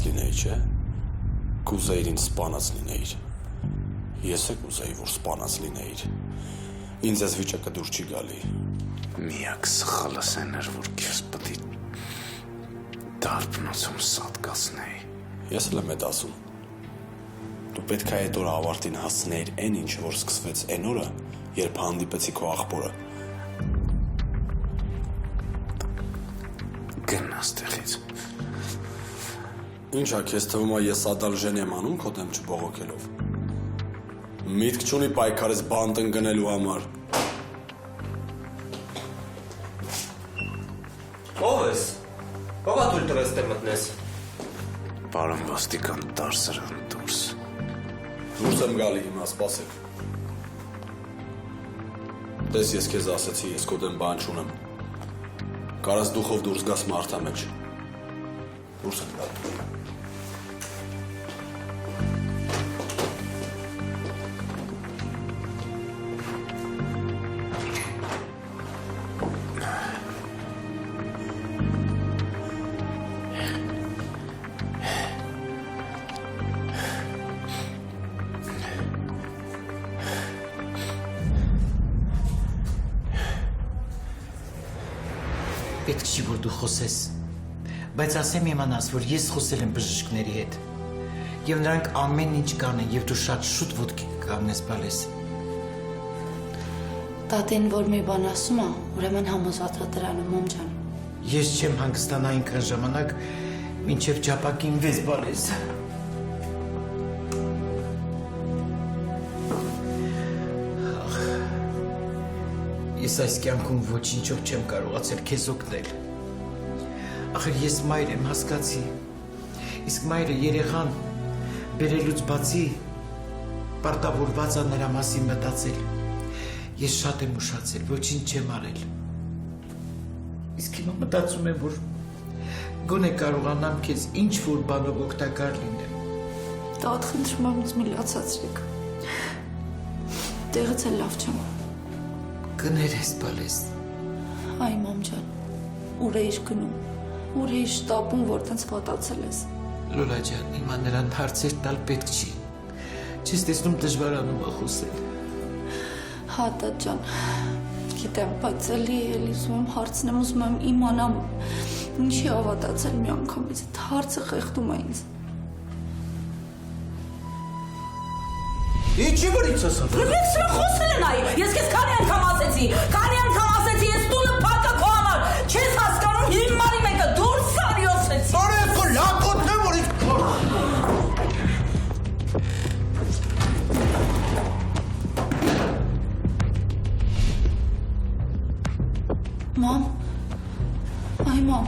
լինեի, չէ։ Կուզեիր ինձ սպանած լինեիր։ Ես է կուզեի, որ սպանած լինեիր։ Ինձ այս վիճակը դուր չի գալի։ Միակ սխալս այն էր, որ քեզ պետք է դարբնոցում սատկացնեի։ Ես էլ եմ էդ ասում։ Դու պետք է այդ օրը ավարտին հասցնեիր այն ինչը, որ սկսվեց այն օրը, երբ հանդիպեցի քո աղբորը։ Գնա ստեղից։ Ինչա քեզ թվում է ես ադալժեն եմ անում քո դեմ չբողոքելով։ Միտք չունի պայքարես բանտ ընկնելու համար։ Ո՞վ ես։ Ո՞վ է դուր դրես դե մտնես։ Պարոն ոստիկան դարսրան դուրս։ Դուրս եմ գալի հիմա, սպասեք։ Տես ես քեզ ասեցի, ես քո դեմ բան չունեմ։ Կարաս դուխով դուրս գաս մարդամեջ։ Դուրս եմ գալի։ Պետք չի, որ դու խոսես, բայց ասեմ իմանաս, որ ես խոսել եմ բժիշկների հետ, և նրանք ամեն ինչ կանեն, և դու շատ շուտ ոտքի կանգնես բալես։ Տատին, որ մի բան ասում է, ուրեմն համոզված է դրանում, մոմ ջան։ Ես չեմ հանգստանա այնքան ժամանակ, մինչև ճապակին վեզ բալես։ Ես այս կյանքում ոչինչով չեմ կարողացել քեզ օգնել։ Ախր ես մայր եմ, հասկացի։ Իսկ մայրը երեխան բերելուց բացի պարտավորված է նրա մասին մտածել։ Ես շատ եմ ուշացել, ոչինչ չեմ արել։ Իսկ հիմա մտածում եմ, որ գոնե կարողանամ քեզ ինչ-որ բանով օգտակար լինեմ։ Տատ խնդրում եմ ինձ մի լացացրեք։ Տեղից էլ լավ չեմ։ Կներես բալես։ Այ մամ ջան, ուր էիր գնում, ուր էիր շտապում, որ տենց պատացել ես։ Լոլա ջան, հիմա նրան հարցեր տալ պետք չի։ Չես տեսնում դժվարանում է խոսել։ Հա, տատ ջան, գիտեմ, բայց էլի ուզում եմ հարցնեմ, ուզում եմ իմանամ, ինչի ավատացել մի անգամից, այդ հարցը խեղդում է ինձ։ Ինչի որ ինձ ասա։ Ռեֆլեքսը խոսել են այ, ես քեզ քանի անգամ ասեցի, ես տունը փակա քո համար, չես հասկանում հիմարի մեկը դուրս արի ասեցի։ Բարի քո լակոտն է որ ինձ։ Մամ, այ մամ։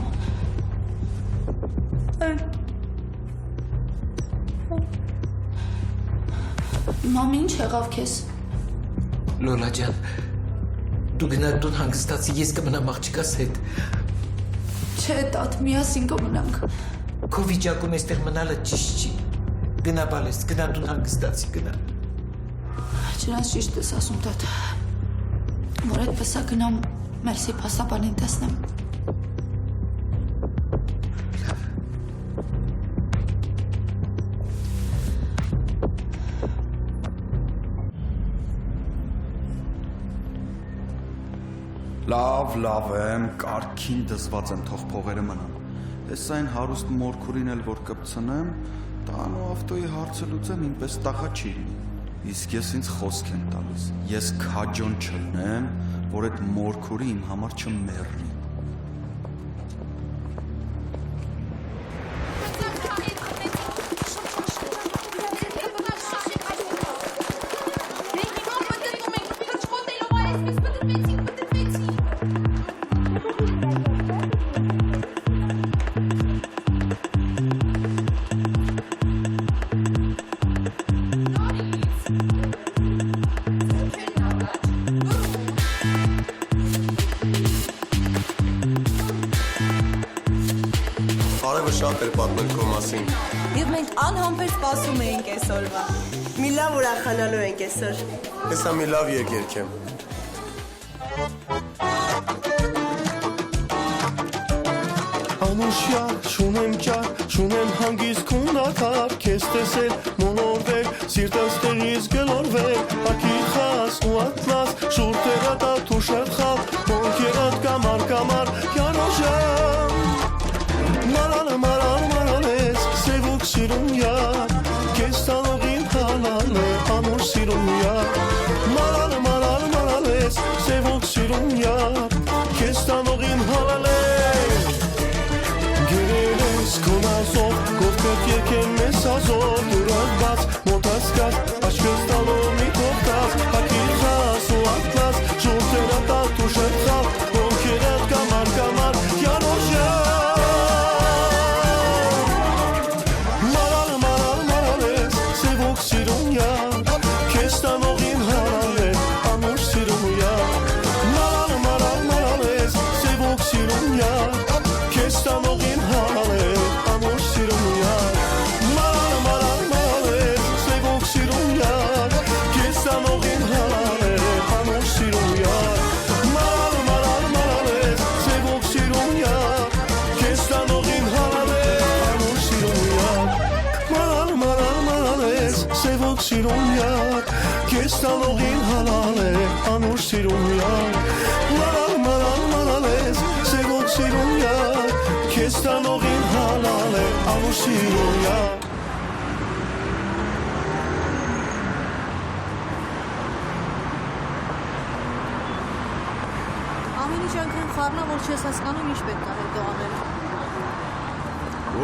Մամ, ինչ եղավ քեզ։ Լոլա ջան, դու գնա տուն հանգստացի, ես կմնամ աղջիկաս հետ։ Չէ, տատ, միասին կմնանք։ Քո վիճակում այստեղ մնալը ճիշտ չի։ Գնա բալես, գնա տուն հանգստացի, գնա։ Չնայած ճիշտ ես ասում, տատ, որ այդպես է գնամ մերսի փաստաբանին տեսնեմ։ Լավ եմ, կարգին դզված եմ, թող փողերը մնան։ Ես այն հարուստ մորքուրին էլ որ կպցնեմ, տան ու ավտոյի հարցը լուծեմ, ինպես տախա չի լինի։ Իսկ ես ինձ խոսք եմ տալիս, ես քաջոն չլնեմ, որ այդ մորքուրի իմ համար չմեռնի։ Շատ էր պատմել քո մասին։ Եվ մենք անհամբեր սպասում էինք այսօրվա։ Մի լավ ուրախանալու ենք այսօր։ Հեսա մի լավ երկերք եմ։ Անուշյա, շունեմ ճար, Չունեմ հանգիստ քունդակար քեզ տեսել մոնորվել սիրտս տեղից գլորվել Ակի խաս ու ատլաս շուրտերատա թուշատ խավ Մոնքերատ կամար յանոժան Մարալ ես սևուկ սիրում յար Քեզ տանողին հալալ է ամուր սիրում յար Մարալ ես սևուկ սիրում յար Քեզ տանողին հալալ է Կոնազով, կովքդ եկեմ մեզ ազով Դուրակ բաց, մոտած կաց, աչկս տալով մի կողտած Հակիր խաս ու ատլաս, ժորտերատա թուշետ խավ Հոնքերատ կամար, յանոժան Մարալ ես, սևուկ սիրում յար Քեզ տանողին հարալ է, ամուր սիրում յար Մարալ ես, սևուկ սիրում յար Քեզ տանողին հարալ է Սիրում յար, քեզ տանողին հալալ է, անուր սիրում յար Մարալ ես, սևոք սիրում յար, քեզ տանողին հալալ է, անուր սիրում յար Ամեն ինչ անգամ խառնա, որ չես հասկանում ինչ պետք է հետո անել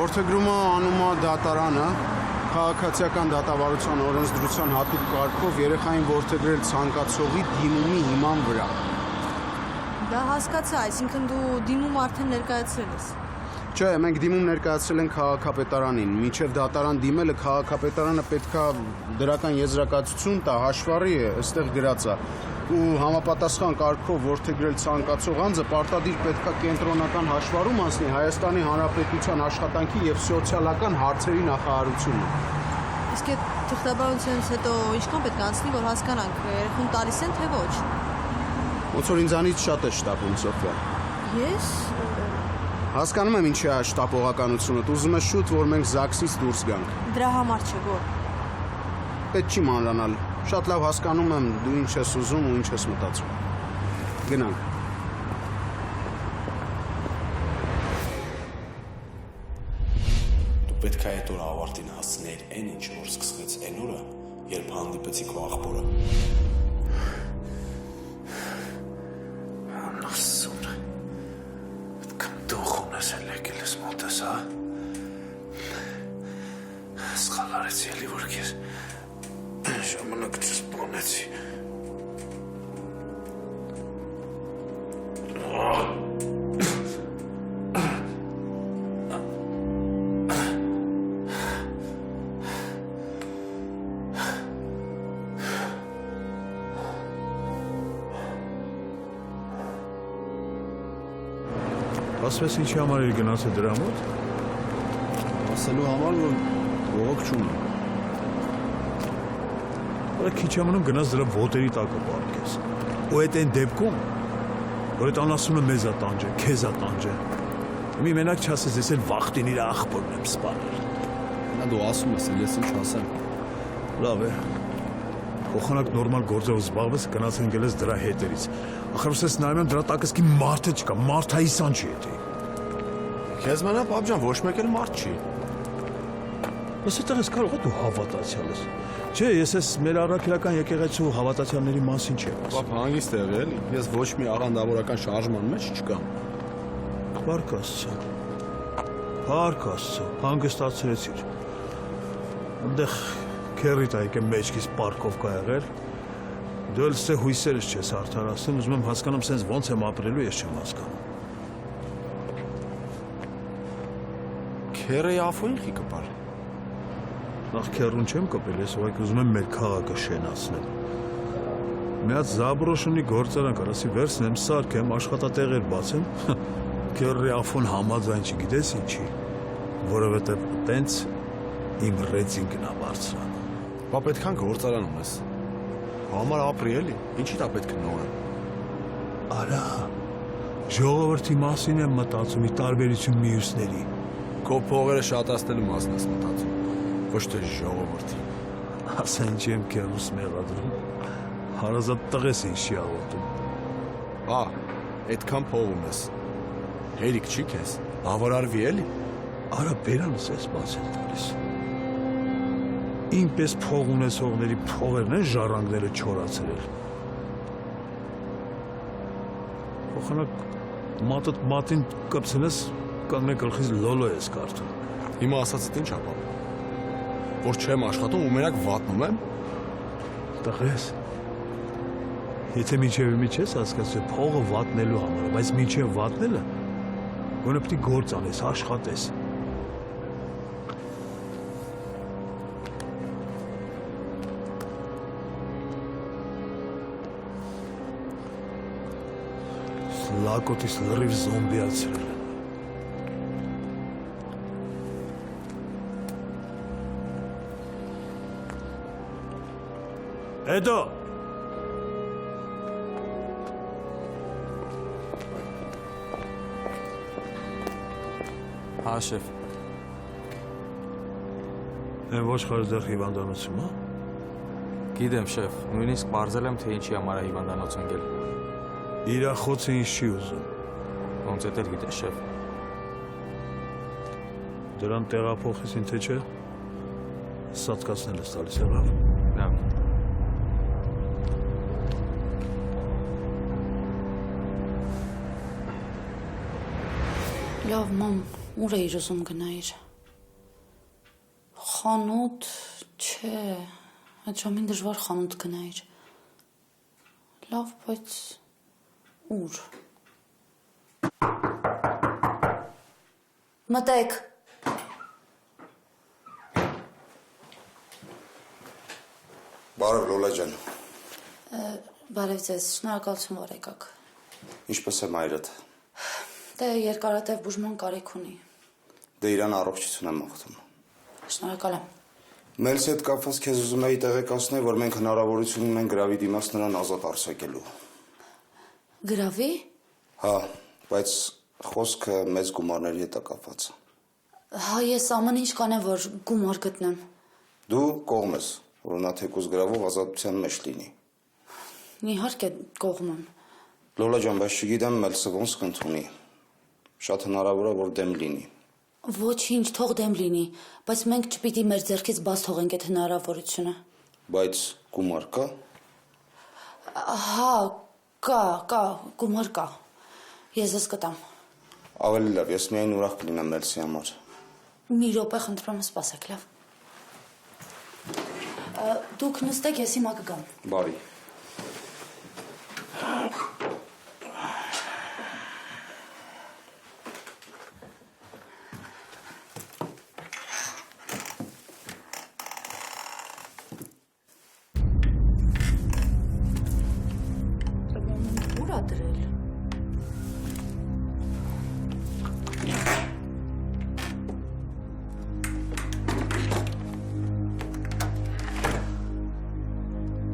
Որդեգրումը անումա դատարանը Քաղաքացիական դատավարության օրենսդրության հատուկ կարգով երեխային որդեգրել ցանկացողի դիմումի հիման վրա։ Դա հասկացա, այսինքն դու դիմում արդեն ներկայացրել ես։ Չէ, մենք դիմում ներկայացրել ենք քաղաքապետարանին, մինչև դատարան դիմելը քաղաքապետարանը պետքա դրական եզրակացություն տա, հաշվառի է, այստեղ գրած է։ Ու համապատասխան կարգով որդեգրել ցանկացող անձը պարտադիր պետքա կենտրոնական հաշվառում անցնի Հայաստանի Հանրապետության աշխատանքի եւ սոցիալական հարցերի նախարարությունը։ Իսկ այդ թղթաբանությունից հետո ինչքան պետք է անցնի, որ հասկանանք, երեխուն տալիս են թե ոչ։ Ոնց որ ինձանից շատ է շտապում, Սոֆիա։ Ես Հասկանում եմ ինչի է շտապողականությունը, ուզում ես շուտ, որ մենք ԶԱԳՍ-ից դուրս գանք։ Դրա համար չէ, որ։ Պետք չի մանրանալ։ Շատ լավ հասկանում եմ դու ինչ ես ուզում ու ինչ ես մտածում։ Գնանք։ Դու պետք է այդ օրը ավարտին հասցնեիր այն ինչ որ սկսվեց այն օրը, երբ հանդիպեցի քո աղբորը։ Անասուն։ Այդքան դու խունես էլ եկել ես մոտես, հա։ Սխալ արեցի էլի որ քեզ ժամանակ չսպանեցի։ Ասվես ինչի համար էր գնացել դրա մոտ։ Ասելու համար որ ողոք չունեմ։ Որը քիչ ամնում գնաց դրա ոտերի տակը պարկես։ Ու այդ այն դեպքում, որ այդ անասունը մեզ է տանջել, քեզ է տանջել։ Մի մենակ չասես, ես էլ վախտին իր աղբորն եմ սպանել։ Նա դու ասում ես, ես ինչ ասեմ։ Լավ է։ Փոխանակ նորմալ գործով զբաղվես, գնացեն գելես դրա հետերից։ Ախր ուսես նայում եմ դրա տակս կի մարդը չկա, մարդայիսան չի էդի։ Քեզ մենա պապ ջան, ոչ մեկ էլ մարդ չի։ Ըստ այդտեղ ես կարող է դու հավատացյալ ես։ Չէ, ես ես մեր առաքելական եկեղեցու հավատացյալների մասին չեմ ասում։ Պապ հանգիստ եղի էլի։ Ես ոչ մի աղանդավորական շարժման մեջ չկամ։ Փառք Աստծո։ Փառք Աստծո, հանգստացրեցիր։ Այնտեղ քերիտ եկե մեջքից պարկով կա եղել։ Դու էլ ստե հույսերս չես արդարացնում, ուզում եմ հասկանամ սենց ոնց եմ ապրելու, ես չեմ հասկանում։ Քերը յաֆույն խի կպար։ Նախ քերուն չեմ կպել, ես ուղղակի ուզում եմ մեր քաղաքը շենացնել։ Մի հատ Զաբրոշնի գործարան կար, ասի վերցնեմ, սարքեմ, աշխատատեղեր բացեմ, քերի ափուն համաձայն չգիտես ինչի, որովհետև տենց իմ ռեյտինգն է բարձրանում։ Բա պետքան գործարան ունես։ Համար ապրի էլի, ինչի՞ դա պետք է նորը։ Արա, ժողովրդի մասին եմ մտածում, ի տարբերություն մյուսների։ Քո փողերը շատացնելու մասն ես մտածում, ոչ թե ժողովրդի։ Ասա ինչ եմ կերուս մեղադրում։ Հարազատ տղես ինչի աղոտում։ Այդքան փող ունես։ Հերիք չի քեզ, որ արվի էլի։ Արա բերանս ես բացել տալիս։ Ինպես փող ունեցողների փողերն են ժառանգները չորացրել։ Փոխանակ մատդ մատին կպցնես կանգնե գլխից լոլո ես կարդում։ Հիմա ասածդ ինչ ապա։ Որ չեմ աշխատում ու մենակ վատնում եմ։ Տղես։ Եթե մինչև մի չես հասկացել փողը վատնելու համար, բայց մինչև վատնելը գոնե պետք է գործ անես, աշխատես։ Լակոտից լրիվ զոմբիացրել են։ Հետո Հա, շեֆ։ Են ոչ խարդեղ հիվանդանոցում, հա։ Գիտեմ, շեֆ, նույնիսկ բարձել եմ, թե ինչի համար է հիվանդանոց ընկել։ Իրախոցը ինչ չի ուզում։ Ոնց է դեր գիտես, շեֆ։ Դրան տեղափոխես ինձ թե չէ։ Սատկացնել ես տալիս եղավ։ Լավ։ Լավ, մամ, ուր էիր ուզում գնայիր։ Խանութ, չէ, այդ ժամին դժվար խանութ գնայիր։ Լավ, բայց ուր։ Մտեք։ Բարև Լոլա ջան։ Բարև ձեզ, շնորհակալություն, որ եկաք։ Ինչպես է մայրդ։ Դե երկարատև բուժման կարիք ունի։ Դե իրան առողջություն եմ աղթում։ Շնորհակալ եմ։ Մելսի հետ կապված քեզ ուզում էի տեղեկացնել, որ մենք հնարավորություն ունենք գրավի դիմաց նրան ազատ արձակելու։ Գրավի։ Հա, բայց խոսքը մեծ գումարների հետ է կապված։ Հա, ես ամեն ինչ կանեմ, որ գումար գտնեմ։ Դու կողմ ես, որ նա թեկուզ գրավով ազատության մեջ լինի։ Իհարկե կողմ եմ։ Լոլա ջան, բայց չգիտեմ Մելսը ոնց կընդունի։ Շատ հնարավոր է, որ դեմ լինի։ Ոչինչ, թող դեմ լինի, բայց մենք չպիտի մեր ձեռքից բաց թողենք այդ հնարավորությունը։ Բայց գումար կա։ Հա, կա, գումար կա։ Ես ես կտամ։ Ավելի լավ, ես միայն ուրախ կլինեմ Մելսի համար։ Մի րոպե խնդրում եմ սպասեք, լավ։ Դուք նստեք, ես հիմա կգամ։ Բարի։ Ուր ա դրել։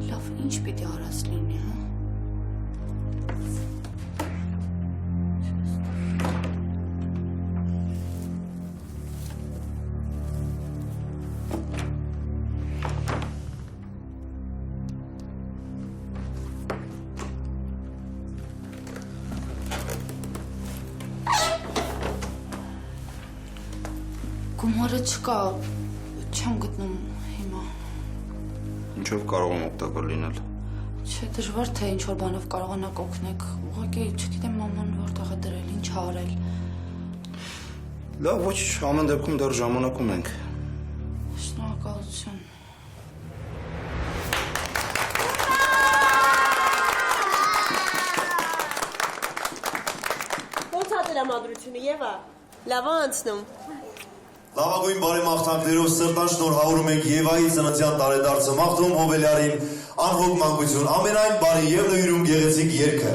Լավ, ինչ պիտի արած լինի, հա։ Գումարը չկա, չեմ գտնում հիմա։ Ինչով կարող եմ օգտակար լինել։ Չէ, դժվար թե ինչ-որ բանով կարողանաք օգնեք, ուղղակի չգիտեմ մաման որտեղ է դրել, ինչ ա արել։ Լավ, ոչ, ամեն դեպքում դեռ ժամանակ ունենք։ Շնորհակալություն։ Ո՞նց է տրամադրությունը, Եվա։ Լավ է անցնում։ Լավագույն բարեմաղթանքներով սրտան շնորհավորում ենք Եվայի ծննդյան տարեդարձը մաղթում Հոբելյարին անհոգ մանկություն, ամենայն բարի եւ նվիրում գեղեցիկ երգը։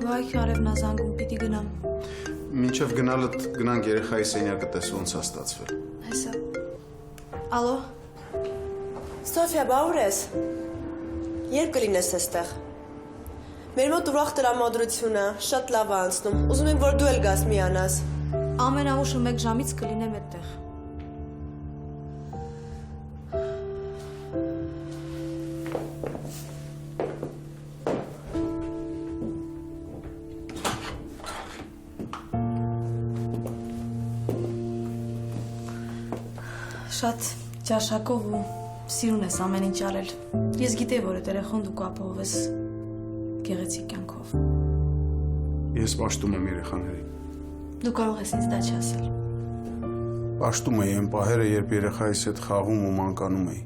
Վայ, Արևնա զանգում, պիտի գնամ։ Մինչև գնալդ գնանք երեխայի սենյակը տես ոնց է ստացվել։ Հեսա։ Ալո։ Սոֆիա, բա ուր ես։ Երբ կլինես այստեղ։ Մեր մոտ ուրախ տրամադրությունը, շատ լավ է անցնում։ Ուզում ենք, որ դու էլ գաս միանաս։ Ամենաուշը 1 ժամից կլինեմ այդտեղ։ Շատ ճաշակով ու սիրուն ես ամեն ինչ արել։ Ես գիտեի, որ այդ երեխան դու կապահով ես գեղեցիկ կյանքով։ Ես պաշտում եմ երեխաներին։ Դու կարող ես ինձ դա չասել։ Պաշտում էի այն պահերը, երբ երեխայիս հետ խաղում ու մանկանում էի։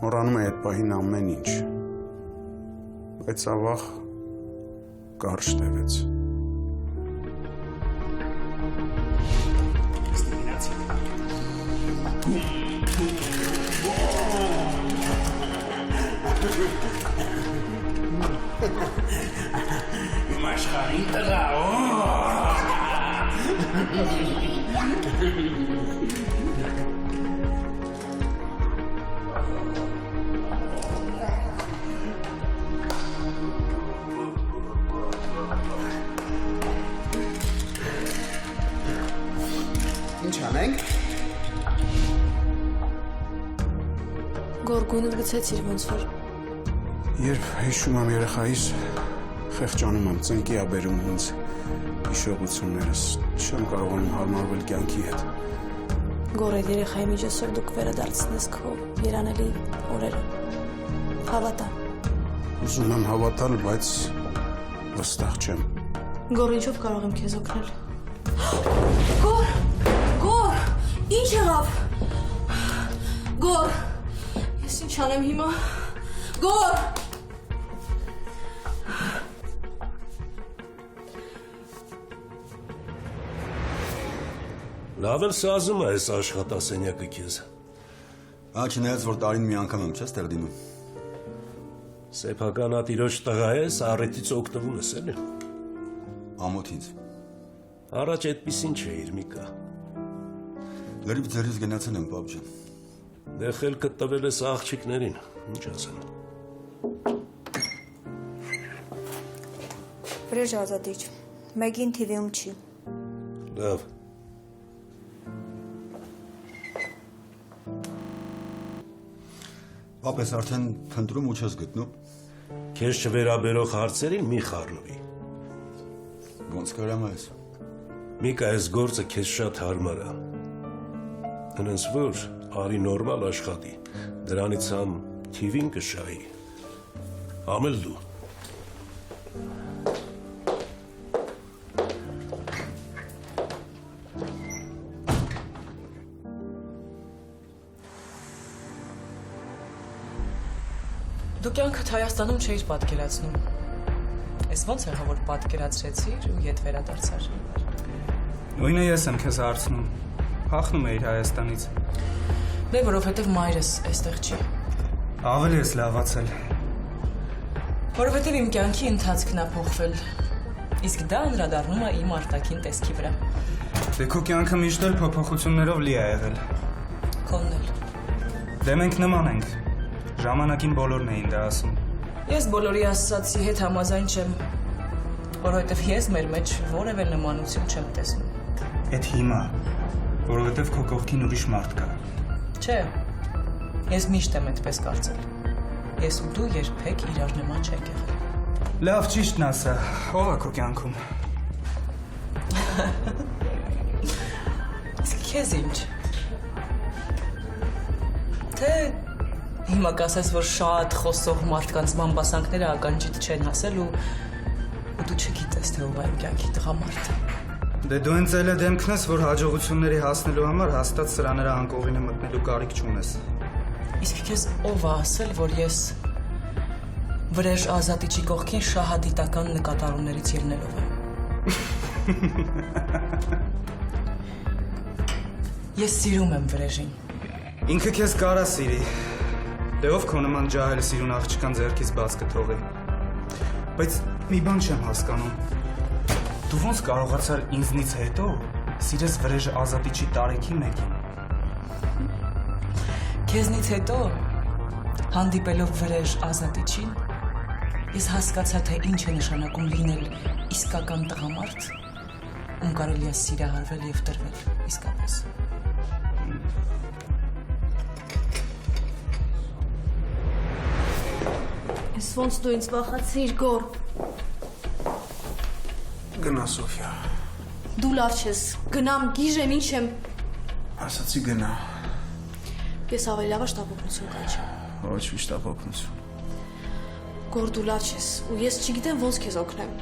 Մոռանում էի այդ պահին ամեն ինչ։ Բայց ավաղ կարճ տևեց։ Աշխարհին տղա, Ինչ անենք։ Գորգունդ գցեցիր ոնց որ։ Երբ հիշում եմ երեխայիս, խեղճանում եմ, ծնկի ա բերում ինձ հիշողություններս, չեմ կարողանում հարմարվել կյանքի հետ։ Գոր այդ երեխայի միջոցով դուք վերադարձնես քո երանելի օրերը։ Հավատա։ Ուզում եմ հավատալ, բայց վստահ չեմ։ Գոր, ինչով կարող եմ քեզ օգնել։ Գոր, ինչ եղավ։ Գոր, ես ինչ անեմ հիմա։ Գոր։ Լավ էլ սազում է այս աշխատասենյակը քեզ։ Չնայած, որ տարին մի անգամ եմ չես տեղ դիմում։ Սեփականատիրոջ տղա ես, առիթից օգտվում ես էլի։ Ամոթ ինձ։ Առաջ այդպիսին չէիր, Միկա։ Լրիվ ձերից գնացել եմ, պապ ջան։ Դե խելքը տվել ես աղջիկներին, ինչ ասեմ։ Վրեժ ազատիչ, մեկին թիվիում չի։ Լավ։ Պապ ես արդեն փնտրում ու չես գտնում։ Քեզ չվերաբերող հարցերին մի խառնվի։ Ոնց կարամ այս։ Միկա, այս գործը քեզ շատ հարմար է։ Հենց որ արի նորմալ աշխատի, դրանից համ թիվին կշահի։ Ամել դու։ Դու կյանքդ Հայաստանում չէիր պատկերացնում։ Էս ո՞նց եղա, որ պատկերացրեցիր ու ետ վերադարձար։ Նույնը ես եմ քեզ հարցնում։ Հախնում էիր Հայաստանից։ Դե որովհետև մայրս այստեղ չի։ Ավելի ես լավացել։ Որովհետև իմ կյանքի ընթացքն է փոխվել։ Իսկ դա անդրադառնում է իմ արտաքին տեսքի վրա։ Դե քո կյանքը միշտ էլ փոփոխություններով լի է եղել։ Քոնն էլ։ Դե մենք նման ենք։ Ժամանակին բոլորն էին դա ասում։ Ես բոլորի ասացի հետ համաձայն չեմ, որովհետև ես մեր մեջ որևէ նմանություն չեմ տեսնում։ Էդ հիմա, որովհետև քո կողքին ուրիշ մարդ կա։ Չէ, ես միշտ եմ այդպես կարծել։ Ես ու դու երբեք իրար նման չենք եղել։ Լավ, ճիշտն ասա, ով է քո կյանքում։ Իսկ քեզ ինչ։ Թե հիմա կասես, որ շատ խոսող մարդկանց բամբասանքները ականջիդ չեն հասել ու դու չգիտես, թե ով է իմ կյանքի տղամարդը։ Դե դու հենց էլ դեմքն ես, որ հաջողությունների հասնելու համար հաստատ սրաները անկողին մտնելու կարիք չունես։ Իսկ քեզ ով է ասել, որ ես Վրեժ Ազատիչի կողքին շահադիտական նկատառումներից ելնելով եմ։ Ես սիրում եմ Վրեժին։ Ինքը քեզ կարա սիրի։ Դե ով քո նման ջահել սիրուն աղջկան ձեռքից բաց կթողի։ Բայց Մի բան չեմ հասկանում։ Դու ոնց կարողացար ինձնից հետո սիրես վրեժ Ազատիչի տարեքի մեկին։ Քեզնից հետո հանդիպելով վրեժ Ազատիչին, ես հասկացա, թե ինչ է նշանակում լինել իսկական տղամարդ, ում կարելի է սիրահարվել եւ տրվել իսկապես։ Ես ոնց դու ինձ վախացիր, Գոր։ Գնա, Սոֆիա։ Դու լավ չես, գնամ, գիժեմ, ինչ եմ։ Ասացի գնա։ Ես ավելի լավ շտապօգնություն կանչեմ։ Ոչ մի շտապօգնություն։ Գոր, դու լավ չես, ու ես չգիտեմ ոնց քեզ օգնեմ։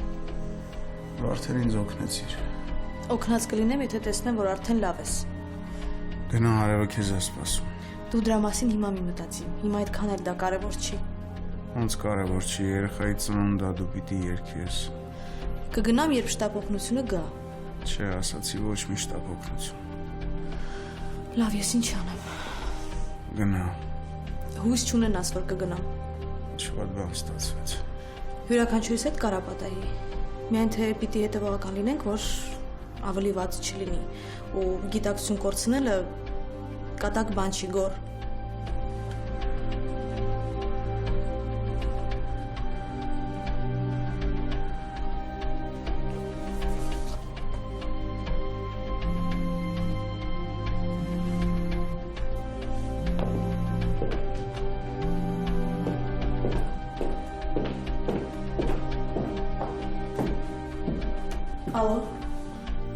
Արդեն ինձ օգնեցիր։ Օգնած կլինեմ, եթե տեսնեմ, որ արդեն լավ ես։ Գնա, հարևը քեզ է սպասում։ Դու դրա մասին հիմա մի մտածի։ Հիմա այդքան էլ դա կարևոր չի։ Ոնց կարևոր չի, երեխայի ծնունդա դու պիտի երգես։ Կգնամ, երբ շտապօգնությունը գա։ Չէ, ասացի ոչ մի շտապօգնություն։ Լավ, ես ինչ անեմ։ Գնա։ Հույս չունենաս, որ կգնամ։ Շատ բան ստացվեց։ Յուրաքանչյուրիս հետ կարապատայի։ Միայն թե պիտի հետևողական լինենք, որ ավելի վատ չլինի։ Ու գիտակցություն կորցնելը կատակ բան չի, Գոր։ Ալո։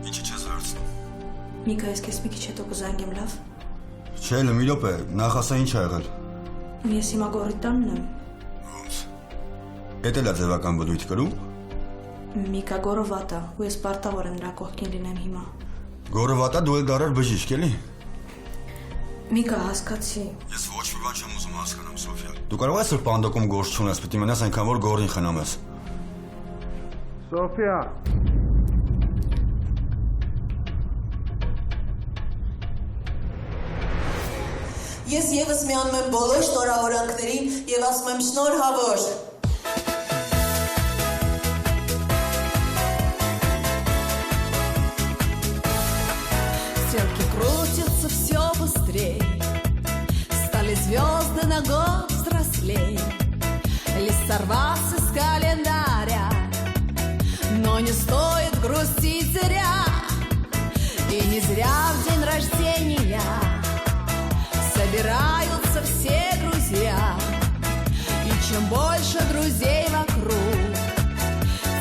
Ինչի՞ չես հարցնում։ Միկա, ես քեզ մի քիչ հետո կզանգեմ, լավ։ Չէ, մի րոպե, նախ ասա ինչ ա եղել։ Ես հիմա Գորի տանն եմ։ Ոնց։ Էդ էլ է ձևական բնույթ կրում։ Միկա, Գորը վատ է, ու ես պարտավոր եմ նրա կողքին լինեմ հիմա։ Գորը վատ է, դու էլ դարար բժիշկ էլի։ Միկա, հասկացի։ Ես ոչ մի բան չեմ ուզում հասկանամ, Սոֆիա։ Դու կարող ես պանդոկում գործ չունես, պիտի մնաս այնքան որ Գորին խնամ ես։ Սոֆիա։ Ես եւս միանում եմ բոլոր շնորհավորանքներին եւ ասում եմ շնորհավոր։ Стрелки крутятся все быстрее, стали звезды на год взрослей. Лист сорвался с календаря, но не стоит грустить зря. И не зря в день рождения собираются все друзья. И чем больше друзей вокруг,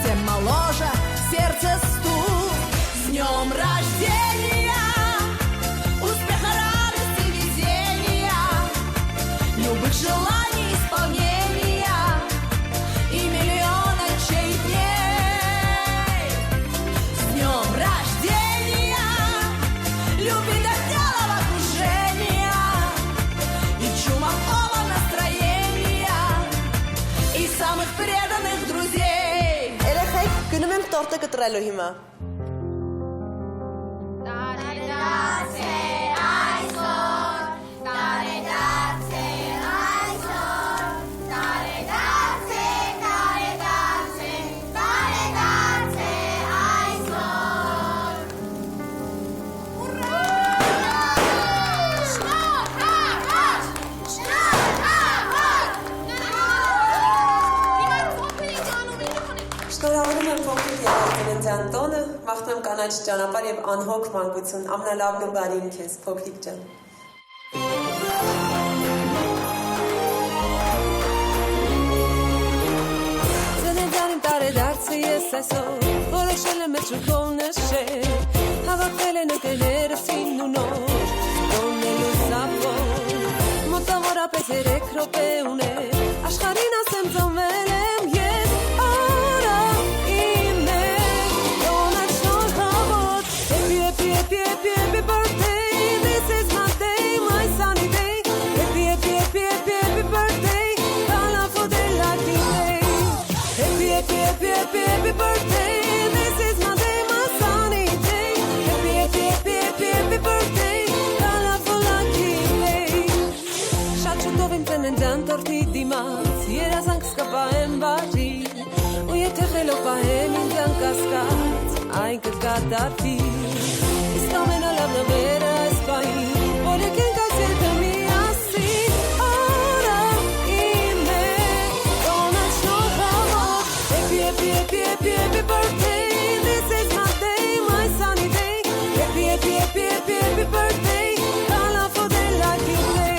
тем моложе сердце стук. С днем рождения, успеха, радости, везения, любых желаний исполнения и миллиона чей дней. С днем рождения, любви до белого кружения и чумового настроения и самых преданных друзей. Երեխեք, գնում եմ տորտը կտրելու հիմա։ Շնորհավորում եմ փոքրիկ եղածննդյան տոնը, մաղթում եմ կանաչ ճանապարհ եւ անհոգ մանկություն, ամենալավն ու բարին քեզ, փոքրիկ ջան։ Ծննդյանին տարեդարձը ես այսօր որոշել եմ մեջուքով նշել, հավաքվել են ընկերներս հին ու նոր, տոնելու սափոր, մոտավորապես 3 րոպե ուներ, աշխարհին ասեմ ծնվել եմ ես, արա իմ է, տոնած շնորհավոր, happy, happy, happy, happy, happy birthday, this is my day, my sunny day, happy, happy, happy, happy, happy birthday, colorful day, lucky day, happy, happy, happy, happy, happy birthday, this is my day, my sunny day, happy, happy, happy, happy, happy birthday, colorful lucky day. Շատ շուտով իմ ծննդյան պահեմ ինձ անկասկած այն կկատարվի իսկ ամենալավ նվերը այս պահին որ եկենք այս երկը միասին արա իմ է ոնց շնորհավոր happy happy happy happy happy birthday this is my day my sunny day happy happy happy happy happy birthday kala fode like you play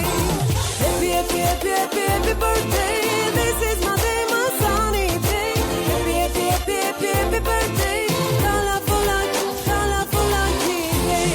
happy happy happy happy happy birthday this is my day my sunny day happy happy happy happy happy birthday kala fode like you play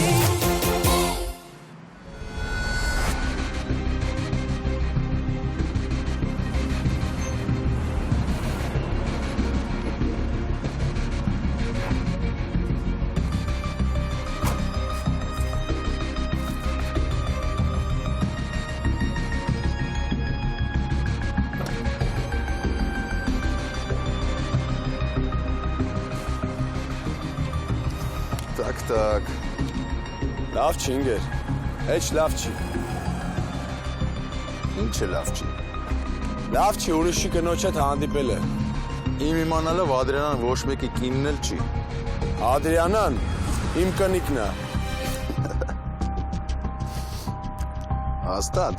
Так. Լավ չի ինգեր։ Էջ լավ չի։ Ինչ է լավ չի։ Լավ չի, ուրիշի կնոջ հետ հանդիպել է։ Իմ իմանալով Ադրիանան ոչ մեկի կինն էլ չի։ Ադրիանան իմ կնիկն է։ Հաստատ։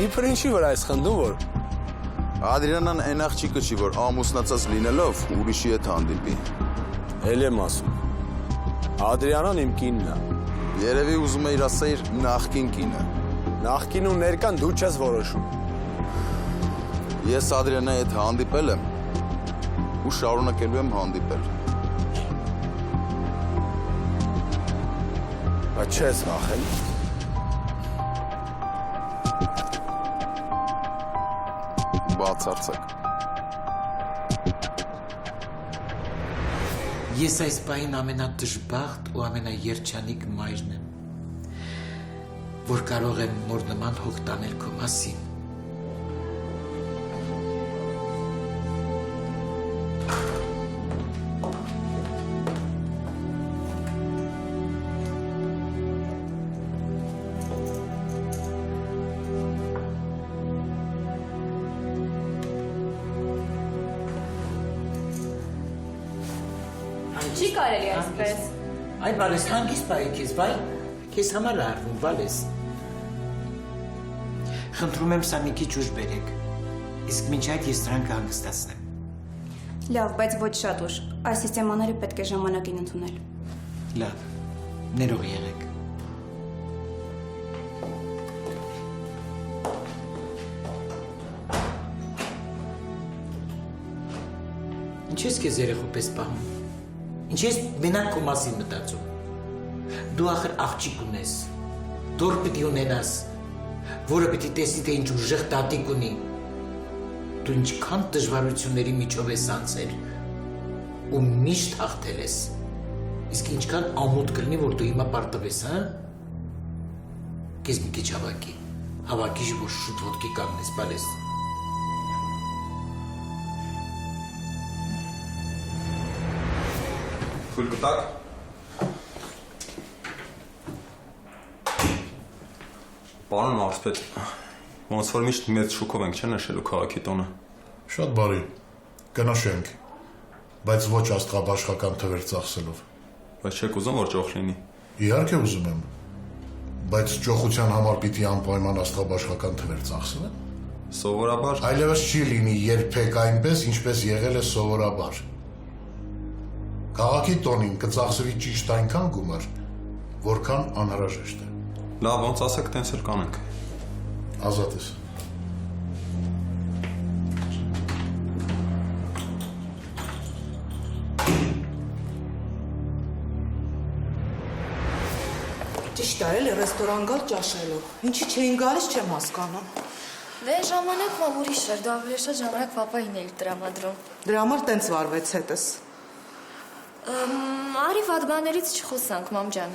Իբր ինչի վրա ես խնդում որ։ Ադրիանան այն աղջիկը չի, որ ամուսնացած լինելով ուրիշի հետ հանդիպի։ Էլ եմ ասում։ Ադրիանան իմ կինն է։ Երևի ուզում էիր ասեիր նախկին կինը։ Նախկին ու ներկան դու չես որոշում։ Ես Ադրիանայի հետ հանդիպել եմ ու շարունակելու եմ հանդիպել։ Բայց չես վախել։ Բացարձակ։ Ես այս պահին ամենադժբախտ ու ամենաերջանիկ մայրն եմ, որ կարող եմ մոր նման հոգ տանել քո մասին։ Չի կարելի այսպես։ Այ բալես հանգիստ բայ քեզ, բայ քեզ համար արվում, բալես։ Խնդրում եմ սա մի քիչ ուշ բերեք։ Իսկ մինչ այդ ես նրան կհանգստացնեմ։ Լավ, բայց ոչ շատ ուշ։ Այս սիստեմաները պետք է ժամանակին ընդունել։ Լավ, ներող եղեք։ Ինչ ես քեզ երեխու պես պահում։ Ինչ ես մենակ քո մասին մտածում։ Դու ախր աղջիկ ունես, դոր պիտի ունենաս, որը պիտի տեսնի թե ինչ ուժեղ տատիկ ունի։ Դու ինչքան դժվարությունների միջով ես անցել ու միշտ հաղթել ես։ Իսկ ինչքան ամոթ կլինի, որ դու հիմա պարտվես, հա։ Քեզ մի քիչ հավաքի, որ շուտ ոտքի կանգնես, բալես։ Թույլ կտակ։ Պարոն մարզպետ, ոնց որ միշտ մեծ շուկով ենք չէ նշելու քաղաքի տոնը։ Շատ բարի, կնշենք, բայց ոչ աստղաբաշխական թվեր ծախսելով։ Բայց չեք ուզում, որ ճոխ լինի։ Իհարկե ուզում եմ, բայց ճոխության համար պիտի անպայման աստղաբաշխական թվեր ծախսվեն։ Սովորաբար։ Այլևս չի լինի երբեք այնպես, ինչպես եղել է սովորաբար։ Քաղաքի տոնին կծախսվի ճիշտ այնքան գումար, որքան անհրաժեշտ է։ Լավ, ոնց ասեք, տենց էլ կանենք։ Ազատ ես։ Ճիշտ է, էլի ռեստորան գալ ճաշելու։ Ինչի չէին գալիս չեմ հասկանում։ Դե ժամանակը ուրիշ էր, դա ավելի շատ ժամանակ պապային էիր տրամադրում։ Դրա համար տենց վարվեց հետս։ Արի վատ բաներից չխոսանք, մամ ջան։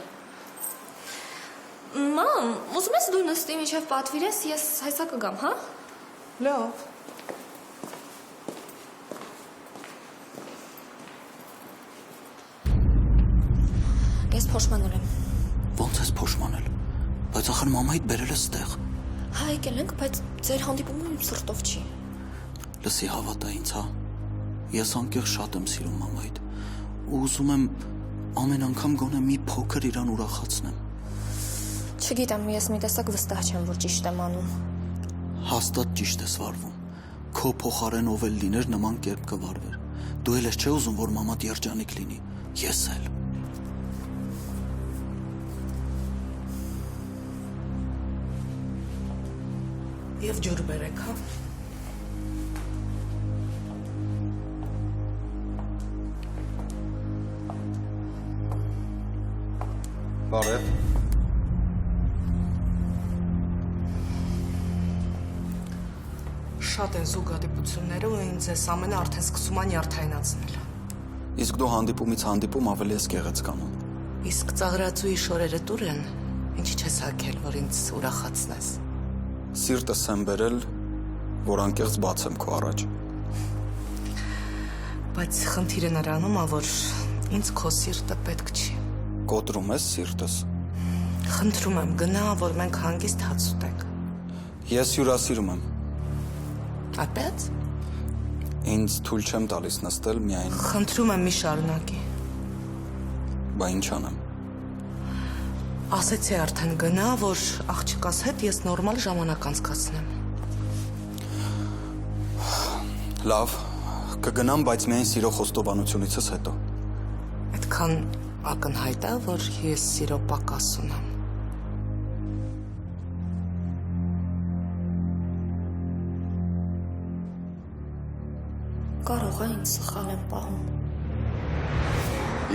Մամ, ուզում ես դու նստի մինչև պատվիրես, ես հեսա կգամ, հա։ Լավ։ Ես փոշմանել եմ։ Ոնց ես փոշմանել։ Բայց ախր մամայիդ բերել ես ստեղ։ Հա, եկել ենք, բայց ձեր հանդիպումը իմ սրտով չի։ Լսի, հավատա ինձ, հա։ Ես անկեղծ շատ եմ սիրում մամայիդ։ Ու ուզում եմ ամեն անգամ գոնե մի փոքր իրան ուրախացնեմ։ Չգիտեմ, ես մի տեսակ վստահ չեմ, որ ճիշտ եմ անում։ Հաստատ ճիշտ ես վարվում։ Քո փոխարեն ով էլ լիներ նման կերպ կվարվեր։ Դու էլ ես չէ ուզում, որ մամատ երջանիկ լինի։ Ես էլ։ Եվ ջուր բերեք, հա։ Բարև։ Շատ են զուգադիպությունները ու ինձ այս ամենը արդեն սկսում է նյարդայնացնել։ Իսկ դու հանդիպումից հանդիպում ավելի ես գեղեցկանում։ Իսկ ծաղրածուի շորերը տուր են, ինչի չես հագել, որ ինձ ուրախացնես։ Սիրտս եմ բերել, որ անկեղծ բացեմ քո առաջ։ Բայց խնդիրը նրանում է, որ ինձ քո սիրտը պետք չի։ Կոտրում ես սիրտս։ Խնդրում եմ, գնա, որ մենք հանգիստ հաց ուտենք։ Ես հյուրասիրում եմ։ Ապե՞ց։ Ինձ թույլ չեմ տալիս նստել միայն։ Խնդրում եմ մի շարունակի։ Բա ինչ անեմ։ Ասեցի արդեն գնա, որ աղջկաս հետ ես նորմալ ժամանակ անցկացնեմ։ Լավ, կգնամ, բայց միայն սիրո խոստովանությունիցս հետո։ Այդքան ակնհայտ է, որ ես սիրո պակաս ունեմ։ Կարող է ինձ սխալ եմ պահում։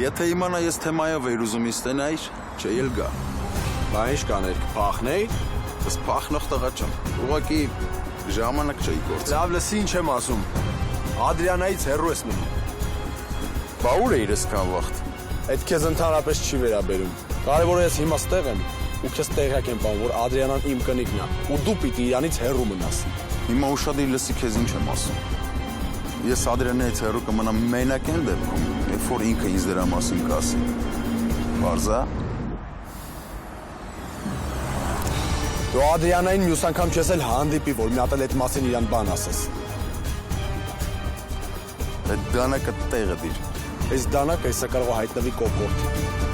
Եթե իմանա ես թեմայով էիր ուզում իստենայր, չէի էլ գա։ Բա ինչ կաներ, կփախնեի, ըս փախնող տղա չեմ։ Ուղղակի ժամանակ չէի գործել։ Լավ, լսի ինչ եմ ասում։ Ադրիանայից հեռու ես մնում։ Բա ուր էիր այսքան վաղ։ Այդ քեզ ընդհանրապես չի վերաբերում։ Կարևորը ես հիմա ստեղ եմ ու քեզ տեղյակ եմ բան, որ Ադրիանան իմ կնիկն է, ու դու պիտի իրանից հեռու մնաս։ Հիմա ուշադիր լսի քեզ ինչ եմ ասում։ Ես Ադրիանից հեռու կմնամ մենակ են դեպքում, երբ որ ինքը ինձ դրա մասին կասի։ Բարձա։ Դու Ադրիանային մյուս անգամ չես էլ հանդիպի, որ մի հատ էլ այդ մասին իրան բան ասես։ Այդ դանակը տեղը դիր։ Այս դանակը հեսա կարող է հայտնվի կոկորդ։